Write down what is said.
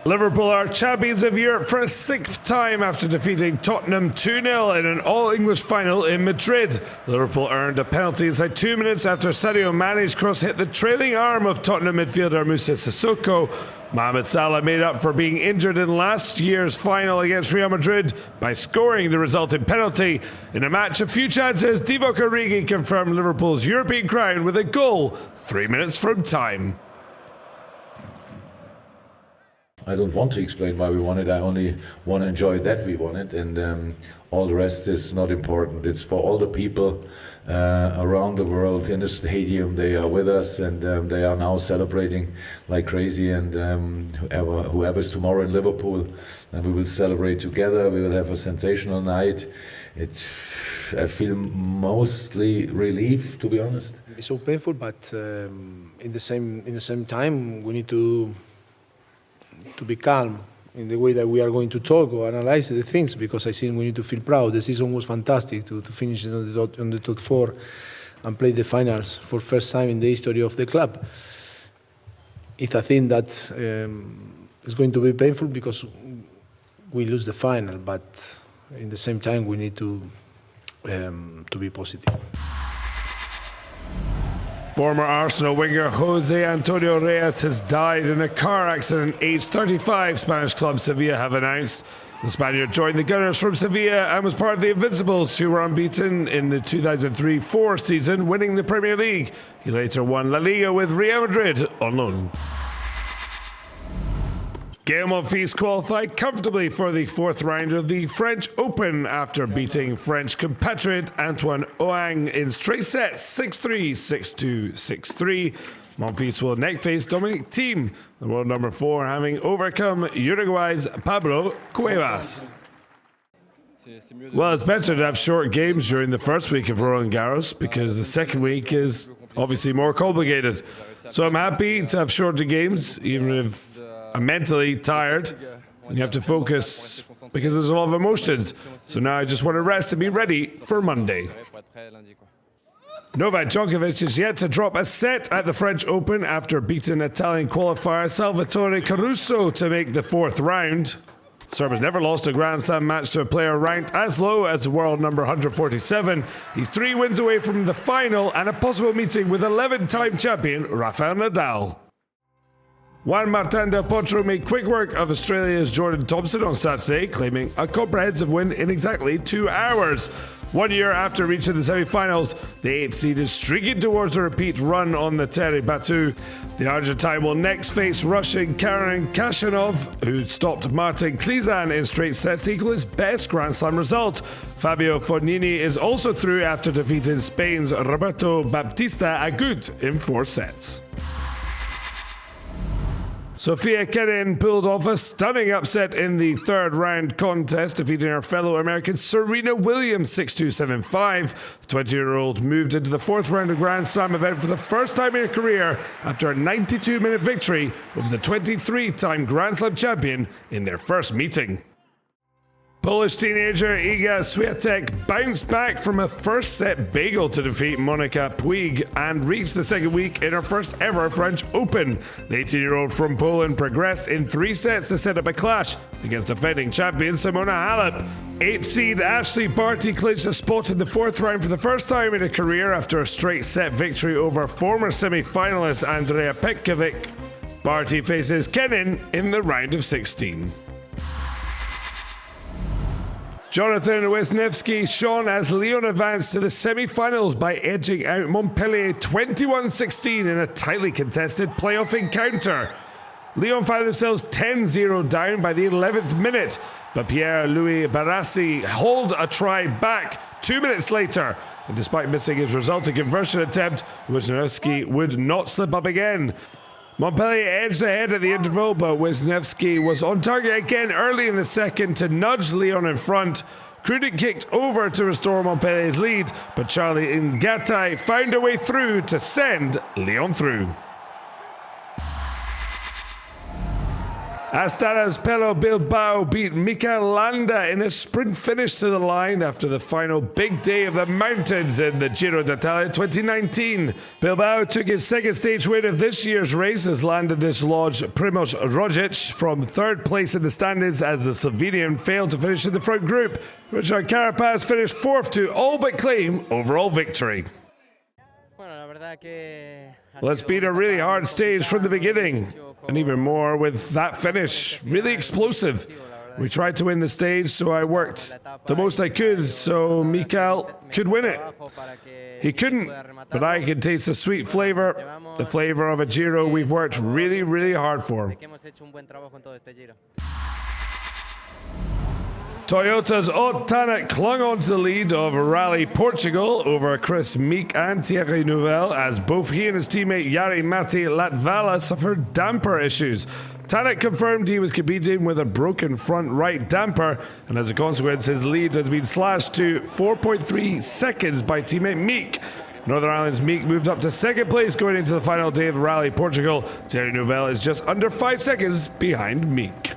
Liverpool are champions of Europe for a sixth time after defeating Tottenham 2-0 in an all-English final in Madrid. Liverpool earned a penalty inside 2 minutes after Sadio Mane's cross hit the trailing arm of Tottenham midfielder Moussa Sissoko. Mohamed Salah made up for being injured in last year's final against Real Madrid by scoring the resulting penalty. In a match of few chances, Divock Origi confirmed Liverpool's European crown with a goal 3 minutes from time. I don't want to explain why we won it. I only want to enjoy that we won it, and all the rest is not important. It's for all the people around the world in the stadium. They are with us, and they are now celebrating like crazy. And whoever is tomorrow in Liverpool, and we will celebrate together. We will have a sensational night. I feel mostly relief, to be honest. It's so painful, but in the same time, we need to be calm in the way that we are going to talk or analyze the things, because I think we need to feel proud. The season was fantastic to finish on the top four and play the finals for first time in the history of the club. It's a thing that is going to be painful because we lose the final, but in the same time we need to be positive. Former Arsenal winger Jose Antonio Reyes has died in a car accident, aged 35, Spanish club Sevilla have announced. The Spaniard joined the Gunners from Sevilla and was part of the Invincibles, who were unbeaten in the 2003-04 season, winning the Premier League. He later won La Liga with Real Madrid on loan. Gael Monfils qualified comfortably for the fourth round of the French Open after beating French compatriot Antoine Hoang in straight sets 6-3, 6-2, 6-3. Monfils will next face Dominic Thiem, the world number 4, having overcome Uruguay's Pablo Cuevas. Well, it's better to have short games during the first week of Roland Garros because the second week is obviously more complicated. So I'm happy to have shorter games, even if I'm mentally tired and you have to focus because there's a lot of emotions. So now I just want to rest and be ready for Monday. Novak Djokovic is yet to drop a set at the French Open after beating Italian qualifier Salvatore Caruso to make the fourth round. Serb has never lost a Grand Slam match to a player ranked as low as world number 147. He's 3 wins away from the final and a possible meeting with 11-time champion Rafael Nadal. Juan Martin Del Potro made quick work of Australia's Jordan Thompson on Saturday, claiming a comprehensive win in exactly 2 hours. 1 year after reaching the semi-finals, the 8th seed is streaking towards a repeat run on the Terre Battue. The Argentine will next face Russian Karen Khachanov, who stopped Martin Klizan in straight sets to equal his best Grand Slam result. Fabio Fognini is also through after defeating Spain's Roberto Baptista Agut in 4 sets. Sofia Kenin pulled off a stunning upset in the third round contest, defeating her fellow American Serena Williams 6-2, 7-5. The 20-year-old moved into the fourth round of Grand Slam event for the first time in her career after a 92-minute victory over the 23-time Grand Slam champion in their first meeting. Polish teenager Iga Swiatek bounced back from a first-set bagel to defeat Monika Puig and reached the second week in her first ever French Open. The 18-year-old from Poland progressed in 3 sets to set up a clash against defending champion Simona Halep. 8th seed Ashley Barty clinched a spot in the fourth round for the first time in her career after a straight-set victory over former semi-finalist Andrea Petkovic. Barty faces Kenin in the round of 16. Jonathan Wisniewski shone as Lyon advanced to the semi-finals by edging out Montpellier 21-16 in a tightly contested playoff encounter. Lyon found themselves 10-0 down by the 11th minute, but Pierre-Louis Barassi hauled a try back 2 minutes later, and despite missing his resulting conversion attempt, Wisniewski would not slip up again. Montpellier edged ahead at the interval, but Wisniewski was on target again early in the second to nudge Lyon in front. Cruden kicked over to restore Montpellier's lead, but Charlie Ngatai found a way through to send Lyon through. Astana's Pello Bilbao beat Mikel Landa in a sprint finish to the line after the final big day of the mountains in the Giro d'Italia 2019. Bilbao took his second stage win of this year's race as Landa dislodged Primoz Roglic from third place in the standings as the Slovenian failed to finish in the front group. Richard Carapaz finished fourth to all but claim overall victory. Well, it's been a really hard stage from the beginning, and even more with that finish. Really explosive. We tried to win the stage, so I worked the most I could so Mikel could win it. He couldn't, but I could taste the sweet flavor, the flavor of a Giro we've worked really, really hard for. Toyota's Odd Tanak clung on to the lead of Rally Portugal over Chris Meek and Thierry Neuville as both he and his teammate Jari Matti Latvala suffered damper issues. Tanak confirmed he was competing with a broken front right damper, and as a consequence his lead has been slashed to 4.3 seconds by teammate Meek. Northern Ireland's Meek moved up to second place going into the final day of Rally Portugal. Thierry Neuville is just under 5 seconds behind Meek.